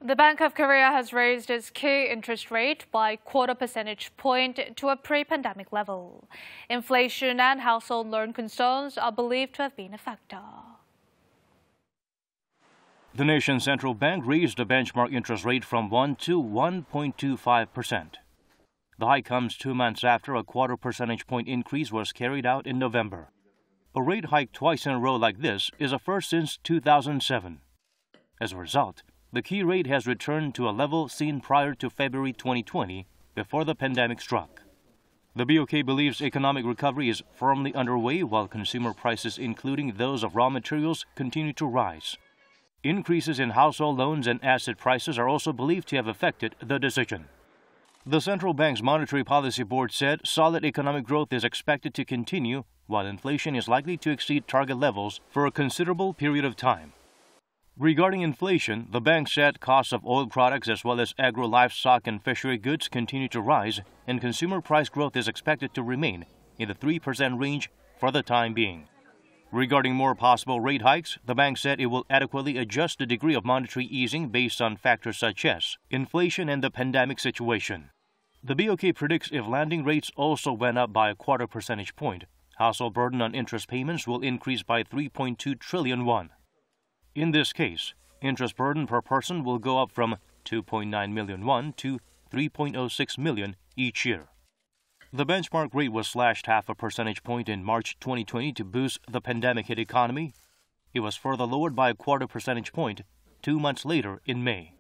The Bank of Korea has raised its key interest rate by quarter percentage point to a pre-pandemic level. Inflation and household loan concerns are believed to have been a factor. The nation's central bank raised the benchmark interest rate from 1 to 1.25%. The hike comes 2 months after a quarter percentage point increase was carried out in November. A rate hike twice in a row like this is a first since 2007. As a result, the key rate has returned to a level seen prior to February 2020, before the pandemic struck. The BOK believes economic recovery is firmly underway while consumer prices, including those of raw materials, continue to rise. Increases in household loans and asset prices are also believed to have affected the decision. The central bank's Monetary Policy Board said solid economic growth is expected to continue, while inflation is likely to exceed target levels for a considerable period of time. Regarding inflation, the bank said costs of oil products as well as agro-livestock and fishery goods continue to rise, and consumer price growth is expected to remain in the 3% range for the time being. Regarding more possible rate hikes, the bank said it will adequately adjust the degree of monetary easing based on factors such as inflation and the pandemic situation. The BOK predicts if landing rates also went up by a quarter percentage point, household burden on interest payments will increase by 3.2 trillion won. In this case, interest burden per person will go up from 2.9 million won to 3.06 million each year. The benchmark rate was slashed half a percentage point in March 2020 to boost the pandemic-hit economy. It was further lowered by a quarter percentage point 2 months later in May.